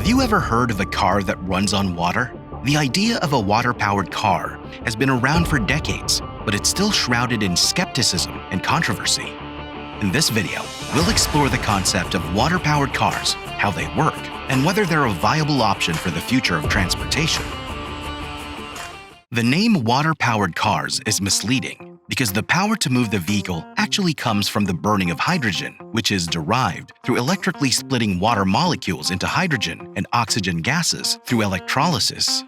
Have you ever heard of a car that runs on water? The idea of a water-powered car has been around for decades, but it's still shrouded in skepticism and controversy. In this video, we'll explore the concept of water-powered cars, how they work, and whether they're a viable option for the future of transportation. The name water-powered cars is misleading because the power to move the vehicle actually comes from the burning of hydrogen, which is derived through electrically splitting water molecules into hydrogen and oxygen gases through electrolysis.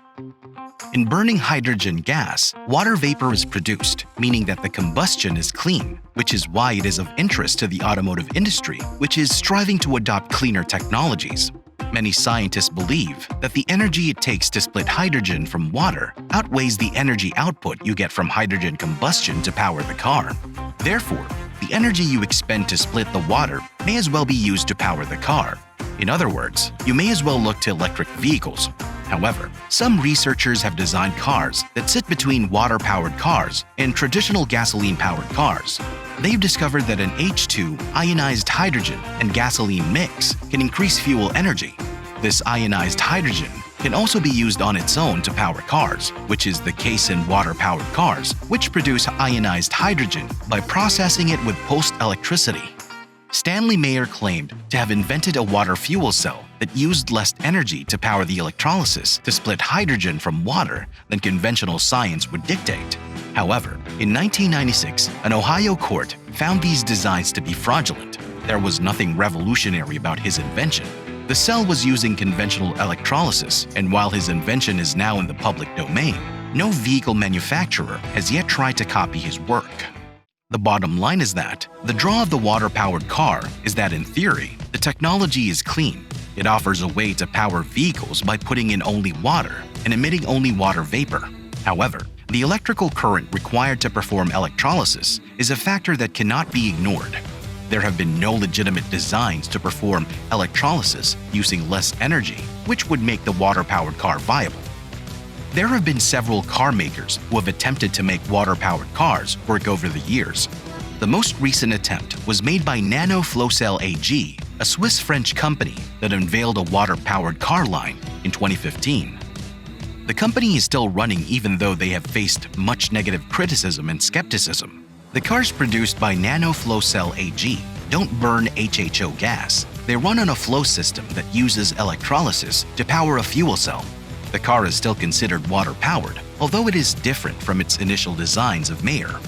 In burning hydrogen gas, water vapor is produced, meaning that the combustion is clean, which is why it is of interest to the automotive industry, which is striving to adopt cleaner technologies. Many scientists believe that the energy it takes to split hydrogen from water outweighs the energy output you get from hydrogen combustion to power the car. Therefore, the energy you expend to split the water may as well be used to power the car. In other words, you may as well look to electric vehicles. However, some researchers have designed cars that sit between water-powered cars and traditional gasoline-powered cars. They've discovered that an H2 ionized hydrogen and gasoline mix can increase fuel energy. This ionized hydrogen can also be used on its own to power cars, which is the case in water-powered cars, which produce ionized hydrogen by processing it with pulsed electricity. Stanley Mayer claimed to have invented a water fuel cell that used less energy to power the electrolysis to split hydrogen from water than conventional science would dictate. However, in 1996, an Ohio court found these designs to be fraudulent. There was nothing revolutionary about his invention. The cell was using conventional electrolysis, and while his invention is now in the public domain, no vehicle manufacturer has yet tried to copy his work. The bottom line is that the draw of the water-powered car is that in theory, the technology is clean. It offers a way to power vehicles by putting in only water and emitting only water vapor. However, the electrical current required to perform electrolysis is a factor that cannot be ignored. There have been no legitimate designs to perform electrolysis using less energy, which would make the water-powered car viable. There have been several car makers who have attempted to make water-powered cars work over the years. The most recent attempt was made by NanoFlowCell AG, a Swiss-French company that unveiled a water-powered car line in 2015. The company is still running even though they have faced much negative criticism and skepticism. The cars produced by NanoFlowCell AG don't burn HHO gas. They run on a flow system that uses electrolysis to power a fuel cell. The car is still considered water-powered, although it is different from its initial designs of Mayer.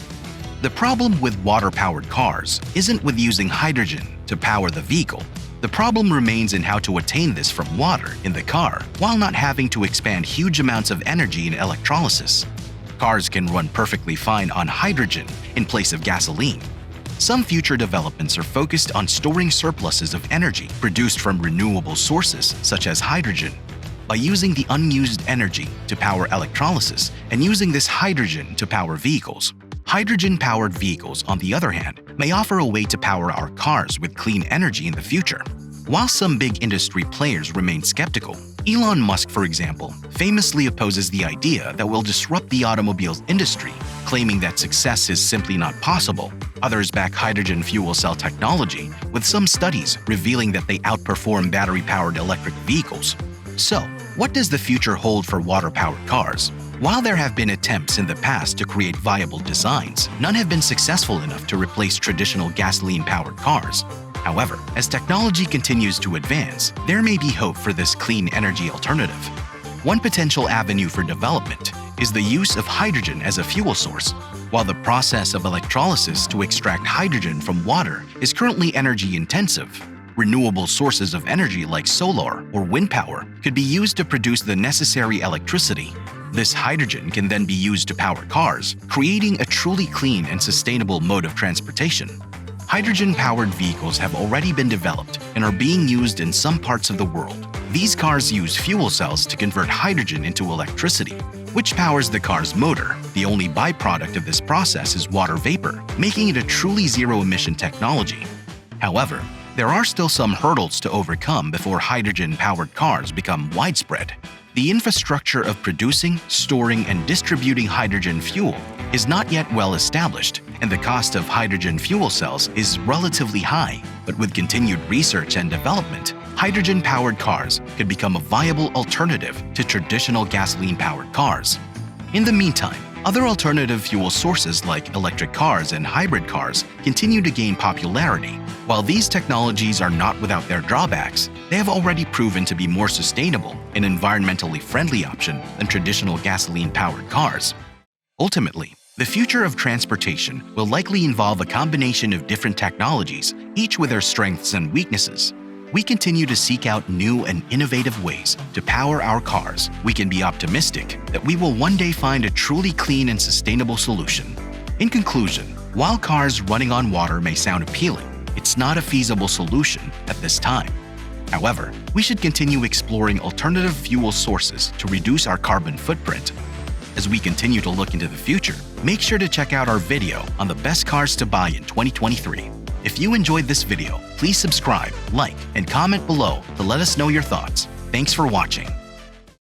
The problem with water-powered cars isn't with using hydrogen to power the vehicle. The problem remains in how to attain this from water in the car while not having to expand huge amounts of energy in electrolysis. Cars can run perfectly fine on hydrogen in place of gasoline. Some future developments are focused on storing surpluses of energy produced from renewable sources such as hydrogen, by using the unused energy to power electrolysis and using this hydrogen to power vehicles. Hydrogen-powered vehicles, on the other hand, may offer a way to power our cars with clean energy in the future. While some big industry players remain skeptical, Elon Musk, for example, famously opposes the idea that will disrupt the automobiles industry, claiming that success is simply not possible. Others back hydrogen fuel cell technology, with some studies revealing that they outperform battery-powered electric vehicles. So, what does the future hold for water-powered cars? While there have been attempts in the past to create viable designs, none have been successful enough to replace traditional gasoline-powered cars. However, as technology continues to advance, there may be hope for this clean energy alternative. One potential avenue for development is the use of hydrogen as a fuel source. While the process of electrolysis to extract hydrogen from water is currently energy-intensive, renewable sources of energy like solar or wind power could be used to produce the necessary electricity. This hydrogen can then be used to power cars, creating a truly clean and sustainable mode of transportation. Hydrogen-powered vehicles have already been developed and are being used in some parts of the world. These cars use fuel cells to convert hydrogen into electricity, which powers the car's motor. The only byproduct of this process is water vapor, making it a truly zero-emission technology. However, there are still some hurdles to overcome before hydrogen-powered cars become widespread. The infrastructure of producing, storing, and distributing hydrogen fuel is not yet well established, and the cost of hydrogen fuel cells is relatively high. But with continued research and development, hydrogen-powered cars could become a viable alternative to traditional gasoline-powered cars. In the meantime, other alternative fuel sources like electric cars and hybrid cars continue to gain popularity. While these technologies are not without their drawbacks, they have already proven to be more sustainable and environmentally friendly option than traditional gasoline-powered cars. Ultimately, the future of transportation will likely involve a combination of different technologies, each with their strengths and weaknesses. We continue to seek out new and innovative ways to power our cars. We can be optimistic that we will one day find a truly clean and sustainable solution. In conclusion, while cars running on water may sound appealing, it's not a feasible solution at this time. However, we should continue exploring alternative fuel sources to reduce our carbon footprint. As we continue to look into the future, make sure to check out our video on the best cars to buy in 2023. If you enjoyed this video, please subscribe, like, and comment below to let us know your thoughts. Thanks for watching.